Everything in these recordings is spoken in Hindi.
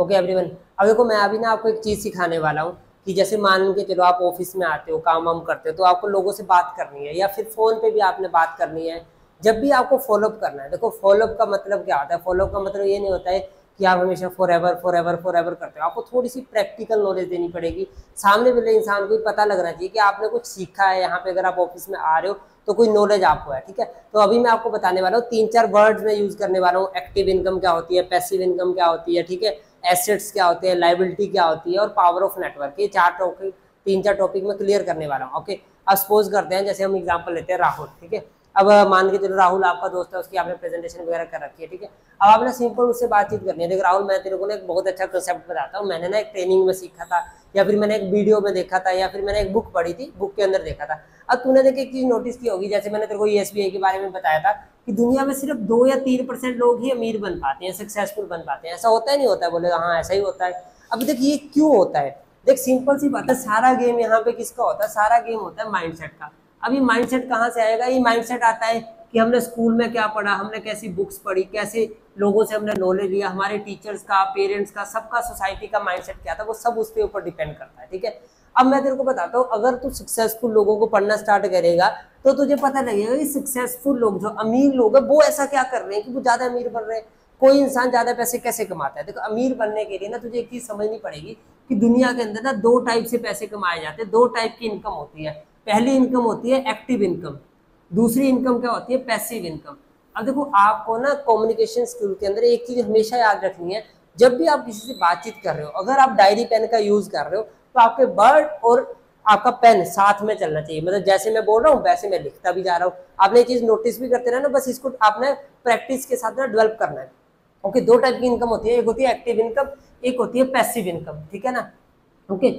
ओके एवरीवन, अब देखो मैं अभी ना आपको एक चीज सिखाने वाला हूँ कि जैसे मान के चलो आप ऑफिस में आते हो, काम वाम करते हो, तो आपको लोगों से बात करनी है या फिर फोन पे भी आपने बात करनी है। जब भी आपको फॉलोअप करना है, देखो फॉलोअप का मतलब क्या होता है? फॉलोअप का मतलब ये नहीं होता है कि आप हमेशा for ever for ever for ever करते हो। आपको थोड़ी सी प्रैक्टिकल नॉलेज देनी पड़ेगी। सामने वाले इंसान को भी पता लगना चाहिए कि आपने कुछ सीखा है। यहाँ पे अगर आप ऑफिस में आ रहे हो तो कोई नॉलेज आपको है, ठीक है। तो अभी मैं आपको बताने वाला हूँ, 3-4 वर्ड्स में यूज करने वाला हूँ। एक्टिव इनकम क्या होती है, पैसिव इनकम क्या होती है, ठीक है, एसेट्स क्या होते हैं, लाइबिलिटी क्या होती है और पावर ऑफ नेटवर्क। ये 3-4 टॉपिक में क्लियर करने वाला हूँ। ओके, अब सपोज करते हैं जैसे हम एग्जांपल लेते हैं राहुल, ठीक है। अब मान के चलो राहुल आपका दोस्त है, उसकी आपने प्रेजेंटेशन वगैरह कर रखी है, ठीक है। अब आपने सिंपल उससे बातचीत करनी है। देखो राहुल, मैं तेरे को ना एक बहुत अच्छा कंसेप्ट बताता हूँ, मैंने ना एक ट्रेनिंग में सीखा था या फिर मैंने एक वीडियो में देखा था या फिर मैंने एक बुक पढ़ी थी, बुक के अंदर देखा था। अब तूने देखिए एक चीज नोटिस की होगी, जैसे मैंने तेरे को एसबीआई के बारे में बताया था कि दुनिया में सिर्फ 2 या 3% लोग ही अमीर बन पाते हैं, सक्सेसफुल बन पाते हैं। ऐसा होता है नहीं होता है? बोलेगा हाँ ऐसा ही होता है। अब देख ये क्यों होता है, देख सिंपल सी बात है, सारा गेम यहाँ पे किसका होता है? सारा गेम होता है माइंडसेट का। अब ये माइंडसेट कहाँ से आएगा? ये माइंडसेट आता है कि हमने स्कूल में क्या पढ़ा, हमने कैसी बुक्स पढ़ी, कैसे लोगों से हमने नॉलेज लिया, हमारे टीचर्स का, पेरेंट्स का, सबका, सोसाइटी का माइंडसेट क्या था, वो सब उसके ऊपर डिपेंड करता है, ठीक है। अब मैं तेरे को बताता हूँ, अगर तू सक्सेसफुल लोगों को पढ़ना स्टार्ट करेगा तो तुझे पता लगेगा कि सक्सेसफुल लोग, जो अमीर लोग हैं, वो ऐसा क्या कर रहे हैं कि वो ज्यादा अमीर बन रहे हैं। कोई इंसान ज्यादा पैसे कैसे कमाता है? देखो अमीर बनने के लिए ना तुझे एक चीज समझनी पड़ेगी कि दुनिया के अंदर ना 2 टाइप से पैसे कमाए जाते हैं, 2 टाइप की इनकम होती है। पहली इनकम होती है एक्टिव इनकम, दूसरी इनकम क्या होती है? Passive income. अब देखो आपको ना कम्युनिकेशन स्किल के अंदर एक चीज हमेशा याद रखनी है, जब भी आप किसी से बातचीत कर रहे हो, अगर आप डायरी पेन का यूज कर रहे हो तो आपके वर्ड और आपका पेन साथ में चलना चाहिए। मतलब जैसे मैं बोल रहा हूँ वैसे मैं लिखता भी जा रहा हूँ। आपने ये चीज नोटिस भी करते रहना, बस इसको आपने प्रैक्टिस के साथ ना डेवलप करना है। ओके, 2 टाइप की इनकम होती है, एक होती है एक्टिव इनकम, एक होती है पैसिव इनकम, ठीक है ना। ओके,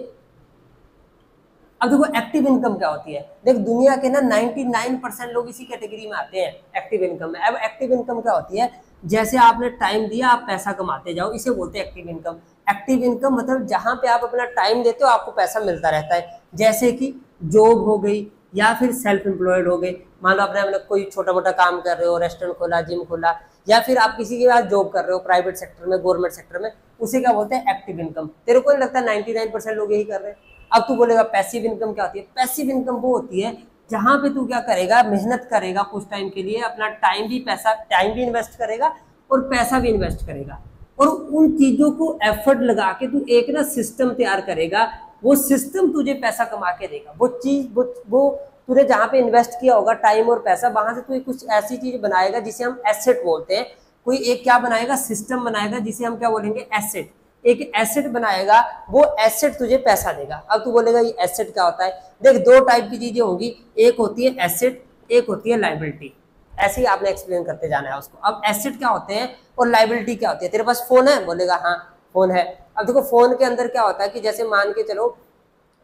अब देखो एक्टिव इनकम क्या होती है? देख दुनिया के ना 99% लोग इसी कैटेगरी में आते हैं, एक्टिव इनकम में। अब एक्टिव इनकम क्या होती है? जैसे आपने टाइम दिया, आप पैसा कमाते जाओ, इसे बोलते हैं एक्टिव इनकम। एक्टिव इनकम मतलब जहां पे आप अपना टाइम देते हो आपको पैसा मिलता रहता है। जैसे कि जॉब हो गई या फिर सेल्फ एम्प्लॉयड हो गए। मान लो आपने कोई छोटा मोटा काम कर रहे हो, रेस्टोरेंट खोला, जिम खोला, या फिर आप किसी के पास जॉब कर रहे हो प्राइवेट सेक्टर में, गवर्नमेंट सेक्टर में, उसे क्या बोलते हैं? Active income. तेरे को नहीं लगता 99% लोग यही कर रहे हैं? अब तू बोलेगा पैसिव इनकम क्या होती है? पैसिव इनकम वो होती है जहां पे तू क्या करेगा, मेहनत करेगा कुछ टाइम के लिए, अपना टाइम भी, पैसा, टाइम भी इन्वेस्ट करेगा और पैसा भी इन्वेस्ट करेगा, और उन चीजों को एफर्ट लगा के तू एक ना सिस्टम तैयार करेगा। वो सिस्टम तुझे पैसा कमा के देगा। वो चीज, वो तूने जहां पे इन्वेस्ट किया होगा टाइम और पैसा, वहां से तू कुछ ऐसी चीज बनाएगा जिसे हम एसेट बोलते हैं। कोई एक क्या बनाएगा? सिस्टम बनाएगा जिसे हम क्या बोलेंगे? एसेट। एक एसेट बनाएगा, वो एसेट तुझे पैसा देगा। अब तू बोलेगा ये एसेट क्या होता है? देख 2 टाइप की चीजें होंगी, एक होती है एसेट, एक होती है लाइबिलिटी। ऐसे ही आपने एक्सप्लेन करते जाना है उसको। अब एसेट क्या होते हैं और लाइबिलिटी क्या होती है? तेरे पास फोन है? बोलेगा हाँ फोन है। अब देखो फोन के अंदर क्या होता है कि जैसे मान के चलो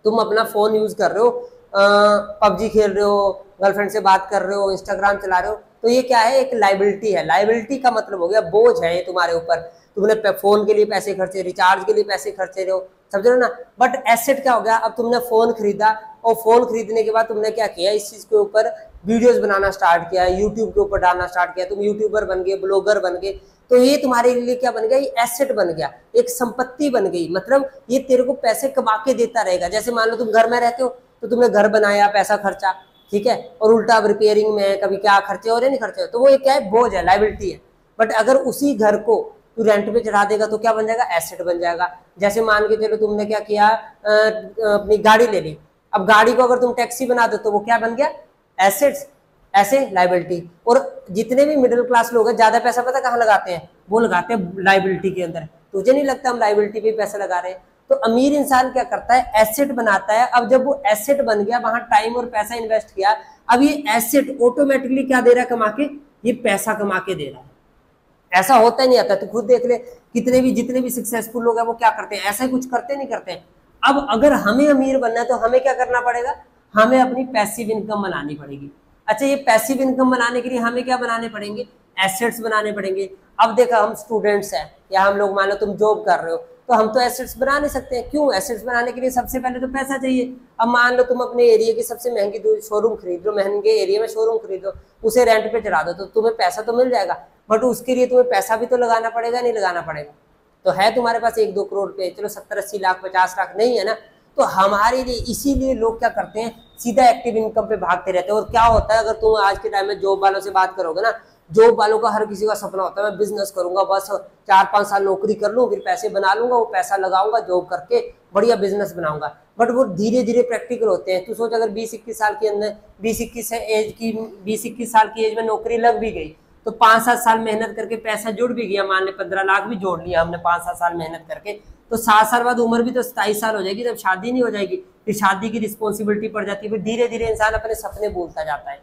तुम अपना फोन यूज कर रहे हो, पबजी खेल रहे हो, गर्लफ्रेंड से बात कर रहे हो, इंस्टाग्राम चला रहे हो, तो ये क्या है? एक लाइबिलिटी है। लाइबिलिटी का मतलब हो गया बोझ है ये तुम्हारे ऊपर, तुमने फोन के लिए पैसे खर्चे, रिचार्ज के लिए पैसे खर्चे रहे हो, समझ रहे हो ना। बट एसेट क्या हो गया? अब तुमने फोन खरीदा और फोन खरीदने के बाद तुमने क्या किया? इस चीज के ऊपर वीडियोस बनाना स्टार्ट किया, यूट्यूब के ऊपर डालना स्टार्ट किया, तुम यूट्यूबर बन गए, ब्लॉगर बन गए, तो ये तुम्हारे लिए क्या बन गया? ये एसेट बन गया, एक संपत्ति बन गई। मतलब ये तेरे को पैसे कमा के देता रहेगा। जैसे मान लो तुम घर में रहते हो तो तुमने घर बनाया, पैसा खर्चा, ठीक है, और उल्टा अब रिपेयरिंग में कभी क्या खर्चे हो रहे, नहीं खर्चे हो, तो वो एक क्या है? बोझ है, लाइबिलिटी है। बट अगर उसी घर को तू रेंट पे चढ़ा देगा तो क्या बन जाएगा? एसेट बन जाएगा। जैसे मान के चलो तुमने क्या किया, अपनी गाड़ी ले ली, अब गाड़ी को अगर तुम टैक्सी बना दो तो वो क्या बन गया? एसेट्स। ऐसे लाइबिलिटी। और जितने भी मिडिल क्लास लोग हैं ज्यादा पैसा पता कहाँ लगाते हैं? वो लगाते हैं लाइबिलिटी के अंदर। तुझे नहीं लगता हम लाइबिलिटी पे पैसा लगा रहे हैं? तो अमीर इंसान क्या करता है? एसेट बनाता है। अब जब वो एसेट बन गया, वहां टाइम और पैसा इन्वेस्ट किया, अब ये एसेट ऑटोमेटिकली क्या दे रहा है कमा के? ये पैसा कमा के दे रहा है। ऐसा होता ही नहीं आता, तो खुद देख ले कितने भी, जितने भी सक्सेसफुल लोग हैं वो क्या करते हैं? ऐसा ही कुछ करते नहीं करते हैं। अब अगर हमें अमीर बनना है तो हमें क्या करना पड़ेगा? हमें अपनी पैसिव इनकम बनानी पड़ेगी। अच्छा, ये पैसिव इनकम बनाने के लिए हमें क्या बनाने पड़ेंगे? एसेट्स बनाने पड़ेंगे। अब देखा, हम स्टूडेंट्स हैं या हम लोग, मान लो तुम जॉब कर रहे हो, तो हम तो एसेट्स बना नहीं सकते। क्यों? एसेट्स बनाने के लिए सबसे पहले तो पैसा चाहिए। अब मान लो तुम अपने एरिया की सबसे महंगी शोरूम खरीद लो, महंगे एरिया में शोरूम खरीद लो, उसे रेंट पे चढ़ा दो, तो तुम्हें पैसा तो मिल जाएगा, बट उसके लिए तुम्हें पैसा भी तो लगाना पड़ेगा, नहीं लगाना पड़ेगा? तो है तुम्हारे पास 1-2 करोड़ रुपए, चलो 70-80 लाख 50 लाख नहीं है ना, तो हमारे लिए इसीलिए लोग क्या करते हैं, सीधा एक्टिव इनकम पे भागते रहते हैं। और क्या होता है, अगर तुम आज के टाइम में जॉब वालों से बात करोगे ना, जॉब वालों का हर किसी का सपना होता है मैं बिजनेस करूंगा, बस 4-5 साल नौकरी कर लूं, फिर पैसे बना लूंगा, वो पैसा लगाऊंगा जॉब करके, बढ़िया बिजनेस बनाऊंगा। बट वो धीरे धीरे प्रैक्टिकल होते हैं। तू सोच, अगर 20-21 साल के अंदर 20-21 साल की एज में नौकरी लग भी गई, तो 5-7 साल मेहनत करके पैसा जुड़ भी गया, मान ले 15 लाख भी जोड़ लिया हमने 5-7 साल मेहनत करके, तो 7 साल बाद उम्र भी तो 27 साल हो जाएगी, जब शादी नहीं हो जाएगी, फिर शादी की रिस्पॉन्सिबिलिटी पड़ जाती है, फिर धीरे धीरे इंसान अपने सपने भूलता जाता है।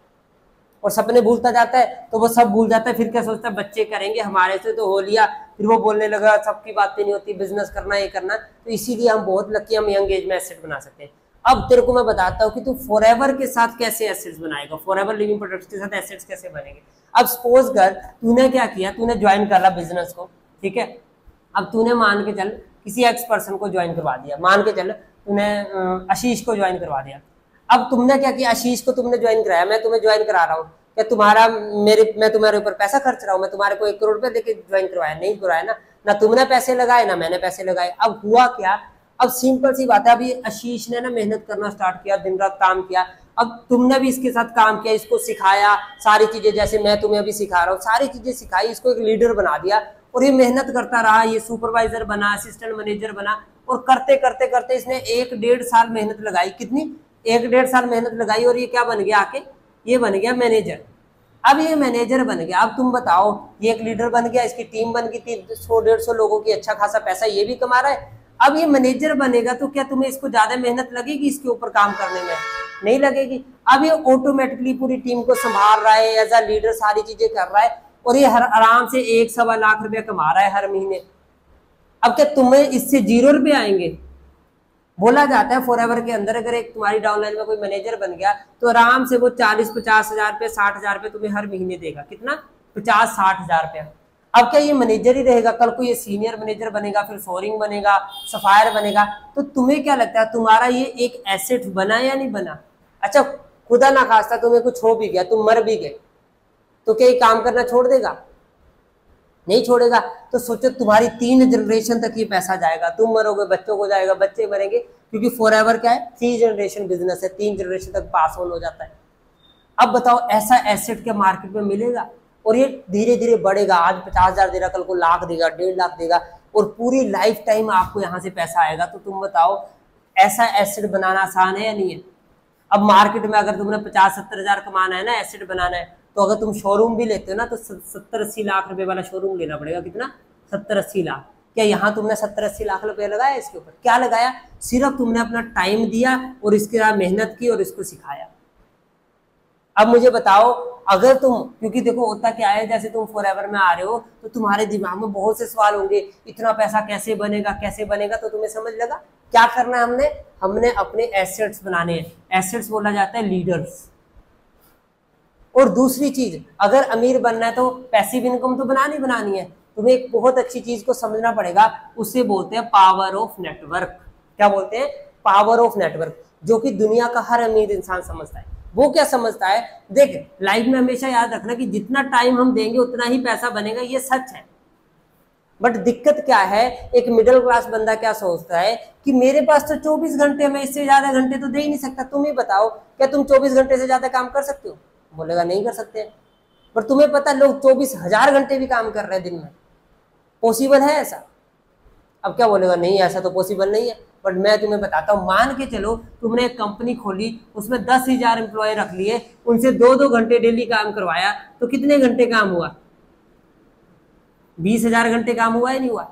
और सपने भूलता जाता है तो वो सब भूल जाता है, फिर क्या सोचता है बच्चे करेंगे, हमारे से तो हो लिया, फिर वो बोलने लगा सबकी बातें नहीं होती, बिजनेस करना ये करना। तो इसीलिए हम बहुत लकी, हम यंग एज में एसेट बना सकते हैं। अब तेरे को मैं बताता हूँ कि तू फॉरएवर के साथ कैसे एसेट्स बनाएगा, फॉरएवर लिविंग प्रोडक्ट्स के साथ एसेट्स कैसे बनेंगे। अब सपोज कर तूने क्या किया, तूने ज्वाइन कर ला बिजनेस को, ठीक है। अब तूने मान के चल किसी एक्स पर्सन को ज्वाइन करवा दिया, मान के चल तूने आशीष को ज्वाइन करवा दिया। अब तुमने क्या किया, आशीष को तुमने ज्वाइन कराया, मैं तुम्हें ज्वाइन करा रहा हूँ, क्या तुम्हारा मैं तुम्हारे ऊपर पैसा खर्च रहा हूँ, मैं तुम्हारे को 1 करोड़ रुपए देके ज्वाइन करवाया, नहीं करवाया ना तुमने पैसे लगाए ना मैंने पैसे लगाए। अब हुआ क्या, अब सिंपल सी बात है, अभी आशीष ने ना मेहनत करना स्टार्ट किया, दिन रात काम किया, अब तुमने भी इसके साथ काम किया, इसको सिखाया सारी चीजें, जैसे मैं तुम्हें अभी सिखा रहा हूँ, सारी चीजें सिखाई, इसको एक लीडर बना दिया, और ये मेहनत करता रहा, ये सुपरवाइजर बना, असिस्टेंट मैनेजर बना, और करते करते करते इसने 1-1.5 साल मेहनत लगाई, कितनी 1-1.5 साल मेहनत लगाई, और ये क्या बन गया आके, ये बन गया मैनेजर। अब ये मैनेजर बन गया, अब तुम बताओ, ये एक लीडर बन गया, इसकी टीम बन गई थी 100-150 लोगों की, अच्छा खासा पैसा ये भी कमा रहा है। अब ये मैनेजर बनेगा तो क्या तुम्हें इसको ज्यादा मेहनत लगेगी इसके ऊपर काम करने में, नहीं लगेगी। अब ये ऑटोमेटिकली पूरी टीम को संभाल रहा है, एज अ लीडर सारी चीजें कर रहा है, और ये हर आराम से 1-1.25 लाख रुपया कमा रहा है हर महीने। अब क्या तुम्हें इससे 0 रुपये आएंगे? बोला जाता है फॉरएवर के अंदर अगर एक तुम्हारी डाउनलाइन में कोई मैनेजर बन गया तो आराम से वो 40-50 हजार रुपये 60 हजार रुपये तुम्हें हर महीने देगा, कितना 50-60 हजार रुपया। अब क्या ये मैनेजर ही रहेगा, कल को ये सीनियर मैनेजर बनेगा, फिर सोरिंग बनेगा, सफायर बनेगा, तो तुम्हें क्या लगता है तुम्हारा ये एक एसेट बना या नहीं बना? अच्छा खुदा ना खास्ता तुम्हें कुछ हो भी गया, तुम मर भी गए, तो क्या ये काम करना छोड़ देगा? नहीं छोड़ेगा। तो सोचो तुम्हारी 3 जनरेशन तक ये पैसा जाएगा, तुम मरोगे बच्चों को जाएगा, बच्चे मरेंगे, क्योंकि फॉरएवर क्या है 3 जनरेशन बिजनेस है, 3 जनरेशन तक पास ऑन हो जाता है। अब बताओ ऐसा एसेट क्या मार्केट में मिलेगा? और ये धीरे धीरे बढ़ेगा, आज 50 हजार दे रहा, कल को लाख देगा, 1.5 लाख देगा, और पूरी लाइफ टाइम आपको यहाँ से पैसा आएगा। तो तुम बताओ ऐसा एसेट बनाना आसान है या नहीं है? अब मार्केट में अगर तुमने 50-70 हजार कमाना है ना, एसेट बनाना है, तो अगर तुम शोरूम भी लेते हो ना तो 70-80 लाख रुपए वाला शोरूम लेना पड़ेगा, कितना 70-80 लाख। क्या यहाँ तुमने 70-80 लाख रुपए लगाया इसके ऊपर? क्या लगाया? सिर्फ तुमने अपना टाइम दिया और इसके बाद मेहनत की और इसको सिखाया। अब मुझे बताओ अगर तुम, क्योंकि देखो होता क्या है, जैसे तुम फॉरएवर में आ रहे हो तो तुम्हारे दिमाग में बहुत से सवाल होंगे, इतना पैसा कैसे बनेगा कैसे बनेगा, तो तुम्हें समझ लगा क्या करना है हमने अपने एसेट्स बनाने हैं। एसेट्स बोला जाता है लीडर्स। और दूसरी चीज, अगर अमीर बनना है तो पैसिव इनकम तो बनानी है, तुम्हें एक बहुत अच्छी चीज को समझना पड़ेगा, उसे बोलते हैं पावर ऑफ नेटवर्क। क्या बोलते हैं? पावर ऑफ नेटवर्क, जो कि दुनिया का हर अमीर इंसान समझता है। वो क्या समझता है? देख लाइफ में हमेशा याद रखना कि जितना टाइम हम देंगे उतना ही पैसा बनेगा, ये सच है। बट दिक्कत क्या है, एक मिडिल क्लास बंदा क्या सोचता है कि मेरे पास तो 24 घंटे, मैं इससे ज्यादा घंटे तो दे ही नहीं सकता। तुम ही बताओ क्या तुम 24 घंटे से ज्यादा काम कर सकते हो? बोलेगा नहीं कर सकते। पर तुम्हें पता लोग 24,000 घंटे भी काम कर रहे हैं दिन में, पॉसिबल है ऐसा? अब क्या बोलेगा नहीं ऐसा तो पॉसिबल नहीं है। बट मैं तुम्हें बताता हूँ, मान के चलो तुमने एक कंपनी खोली, उसमें 10,000 एम्प्लॉय रख लिए, उनसे 2-2 घंटे डेली काम करवाया, तो कितने घंटे काम हुआ? 20,000 घंटे काम हुआ या नहीं हुआ?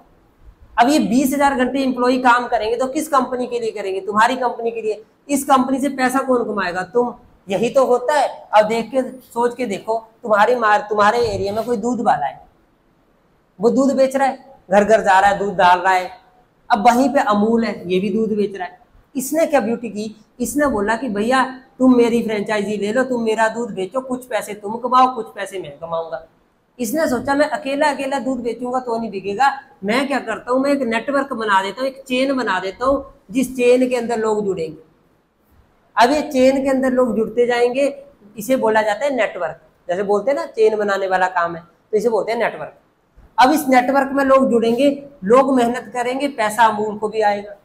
अब ये 20,000 घंटे एम्प्लॉय काम करेंगे तो किस कंपनी के लिए करेंगे? तुम्हारी कंपनी के लिए। इस कंपनी से पैसा कौन कमाएगा? तुम। यही तो होता है। अब देख के सोच के देखो, तुम्हारे एरिया में कोई दूध वाला है, वो दूध बेच रहा है, घर घर जा रहा है, दूध डाल रहा है। अब वहीं पे अमूल है, ये भी दूध बेच रहा है। इसने क्या ब्यूटी की, इसने बोला कि भैया तुम मेरी फ्रेंचाइजी ले लो, तुम मेरा दूध बेचो, कुछ पैसे तुम कमाओ, कुछ पैसे मैं कमाऊंगा। इसने सोचा मैं अकेला अकेला दूध बेचूंगा तो नहीं बिकेगा, मैं क्या करता हूँ, मैं एक नेटवर्क बना देता हूँ, एक चेन बना देता हूँ, जिस चेन के अंदर लोग जुड़ेंगे। अब ये चेन के अंदर लोग जुड़ते जाएंगे, इसे बोला जाता है नेटवर्क। जैसे बोलते हैं ना चेन बनाने वाला काम है, तो इसे बोलते हैं नेटवर्क। अब इस नेटवर्क में लोग जुड़ेंगे, लोग मेहनत करेंगे, पैसा अमूल को भी आएगा,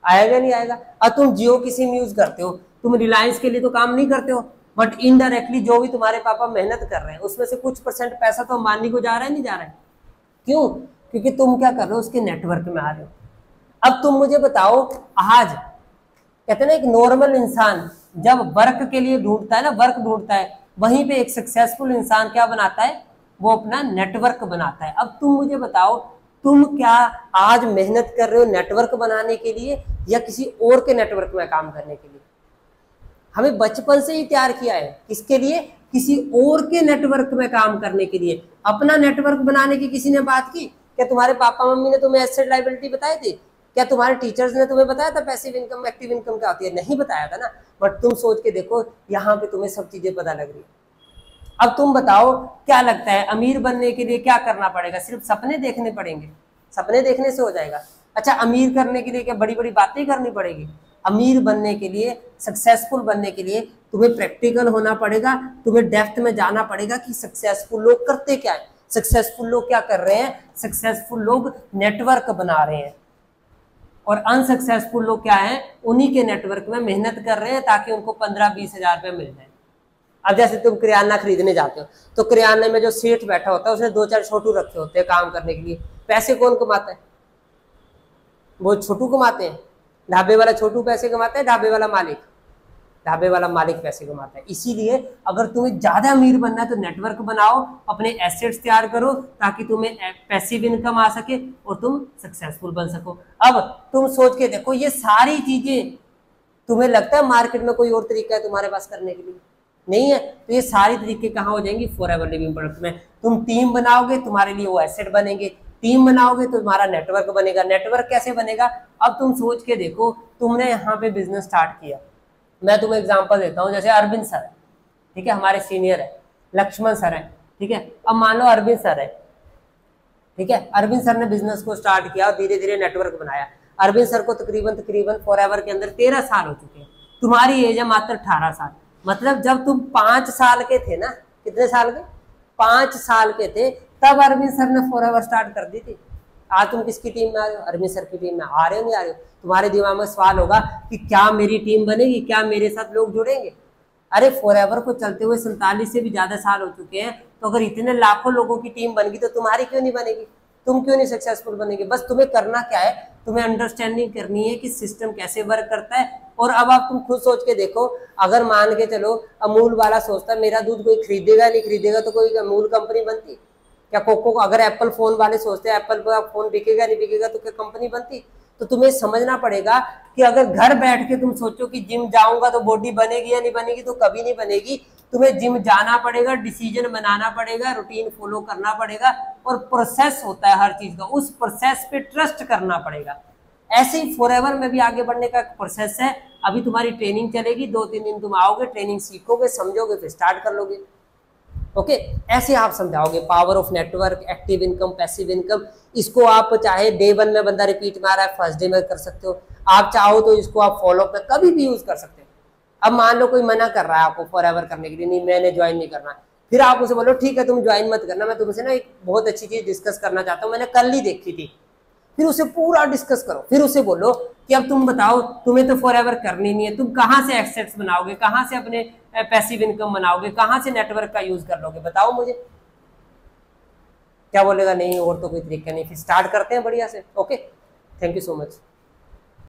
आएगा नहीं आएगा। और तुम जियो की सिम यूज करते हो, तुम रिलायंस के लिए तो काम नहीं करते हो, बट इनडायरेक्टली जो भी तुम्हारे पापा मेहनत कर रहे हैं उसमें से कुछ परसेंट पैसा तो अंबानी को जा रहा है, नहीं जा रहा है? क्यों? क्योंकि तुम क्या कर रहे हो, उसके नेटवर्क में आ रहे हो। अब तुम मुझे बताओ, आज कहते हैं ना, एक नॉर्मल इंसान जब वर्क के लिए ढूंढता है ना, वर्क ढूंढता है, वहीं पे एक सक्सेसफुल इंसान क्या बनाता है, वो अपना नेटवर्क बनाता है। अब तुम मुझे बताओ, तुम क्या आज मेहनत कर रहे हो नेटवर्क बनाने के लिए या किसी और के नेटवर्क में काम करने के लिए? हमें बचपन से ही तैयार किया है किसके लिए? किसी और के नेटवर्क में काम करने के लिए। अपना नेटवर्क बनाने की किसी ने बात की? क्या तुम्हारे पापा मम्मी ने तुम्हें एसेट लायबिलिटी बताए थे? क्या तुम्हारे टीचर्स ने तुम्हें बताया था पैसिव इनकम एक्टिव इनकम क्या होती है? नहीं बताया था ना। बट तुम सोच के देखो, यहाँ पे तुम्हें सब चीजें पता लग रही है। अब तुम बताओ, क्या लगता है अमीर बनने के लिए क्या करना पड़ेगा? सिर्फ सपने देखने पड़ेंगे? सपने देखने से हो जाएगा? अच्छा, अमीर करने के लिए क्या बड़ी बड़ी बातें करनी पड़ेगी? अमीर बनने के लिए, सक्सेसफुल बनने के लिए तुम्हें प्रैक्टिकल होना पड़ेगा, तुम्हें डेप्थ में जाना पड़ेगा कि सक्सेसफुल लोग करते क्या है, सक्सेसफुल लोग क्या कर रहे हैं। सक्सेसफुल लोग नेटवर्क बना रहे हैं और अनसक्सेसफुल लोग क्या हैं, उन्हीं के नेटवर्क में मेहनत कर रहे हैं ताकि उनको 15-20 हजार रुपये मिल जाए। अब जैसे तुम किराना खरीदने जाते हो तो किराने में जो सेठ बैठा होता है उसने 2-4 छोटू रखे होते हैं काम करने के लिए। पैसे कौन कमाता है? वो छोटू कमाते हैं। ढाबे वाला छोटू पैसे कमाता है, ढाबे वाला मालिक? ढाबे वाला मालिक पैसे कमाता है। इसीलिए अगर तुम्हें ज्यादा अमीर बनना है तो नेटवर्क बनाओ, अपने एसेट्स तैयार करो ताकि तुम्हें पैसिव इनकम आ सके और तुम सक्सेसफुल बन सको। अब तुम सोच के देखो, ये सारी चीजें तुम्हें लगता है मार्केट में कोई और तरीका है तुम्हारे पास करने के लिए? नहीं है। तो ये सारी तरीके कहाँ हो जाएंगी? फॉरएवर लिविंग प्रोडक्ट में। तुम टीम बनाओगे, तुम्हारे लिए वो एसेट बनेंगे। टीम बनाओगे तो तुम्हारा नेटवर्क बनेगा। नेटवर्क कैसे बनेगा? अब तुम सोच के देखो, तुमने यहाँ पे बिजनेस स्टार्ट किया, मैं तुम्हें एग्जांपल देता हूँ। जैसे अरविंद सर है, ठीक है, हमारे सीनियर है, लक्ष्मण सर है, ठीक है। अब मान लो अरविंद सर है, ठीक है, अरविंद सर ने बिजनेस को स्टार्ट किया और धीरे धीरे नेटवर्क बनाया। अरविंद सर को तकरीबन फॉरएवर के अंदर 13 साल हो चुके हैं। तुम्हारी एज है मात्र 18 साल। मतलब जब तुम 5 साल के थे ना, कितने साल के? 5 साल के थे, तब अरविंद सर ने फॉरएवर स्टार्ट कर दी थी। आज तुम किसकी टीम में आ रहे हो? अरविंद सर की टीम में आ रहे हो, नहीं आ रहे हो? तुम्हारे दिमाग में सवाल होगा कि क्या मेरी टीम बनेगी, क्या मेरे साथ लोग जुड़ेंगे? अरे फॉरएवर को चलते हुए 47 से भी ज्यादा साल हो चुके हैं, तो अगर इतने लाखों लोगों की टीम बन गई तो तुम्हारी क्यों नहीं बनेगी? तुम क्यों नहीं सक्सेसफुल बनेगी? बस तुम्हें करना क्या है, तुम्हें अंडरस्टैंडिंग करनी है कि सिस्टम कैसे वर्क करता है। और अब आप तुम खुद सोच के देखो, अगर मान के चलो अमूल वाला सोचता है मेरा दूध कोई खरीदेगा नहीं खरीदेगा, तो कोई अमूल कंपनी बनती? क्या कोको? अगर एप्पल फोन वाले सोचते हैं एप्पल का फोन बिकेगा नहीं बिकेगा, तो क्या कंपनी बनती? तो तुम्हें समझना पड़ेगा कि अगर घर बैठ के तुम सोचो कि जिम जाऊंगा तो बॉडी बनेगी या नहीं बनेगी, तो कभी नहीं बनेगी। तुम्हें जिम जाना पड़ेगा, डिसीजन बनाना पड़ेगा, रूटीन फॉलो करना पड़ेगा, और प्रोसेस होता है हर चीज का, उस प्रोसेस पे ट्रस्ट करना पड़ेगा। ऐसे ही फॉरएवर में भी आगे बढ़ने का प्रोसेस है। अभी तुम्हारी ट्रेनिंग चलेगी, 2-3 दिन तुम आओगे, ट्रेनिंग सीखोगे, समझोगे, फिर स्टार्ट कर लोगे। ओके, ऐसे आप समझाओगे power of network, active income, passive income. इसको आप चाहे डे 1 में बंदा रिपीट मार रहा है, फर्स्ट डे में कर सकते हो। आप चाहो तो इसको आप फॉलो में कभी भी यूज कर सकते हो। अब मान लो कोई मना कर रहा है आपको फॉरएवर करने के लिए, नहीं मैंने ज्वाइन नहीं करना, फिर आप उसे बोलो ठीक है तुम ज्वाइन मत करना, मैं तुमसे ना एक बहुत अच्छी चीज डिस्कस करना चाहता हूँ, मैंने कल ही देखी थी। फिर उसे पूरा डिस्कस करो, फिर उसे बोलो कि अब तुम बताओ, तुम्हें तो फॉरएवर करनी नहीं है, तुम कहाँ से एसेट्स बनाओगे, कहाँ से अपने पैसिव इनकम बनाओगे, कहाँ से नेटवर्क का यूज कर लोगे, बताओ मुझे। क्या बोलेगा? नहीं और तो कोई तरीका नहीं। फिर स्टार्ट करते हैं बढ़िया से। Okay, thank you so much.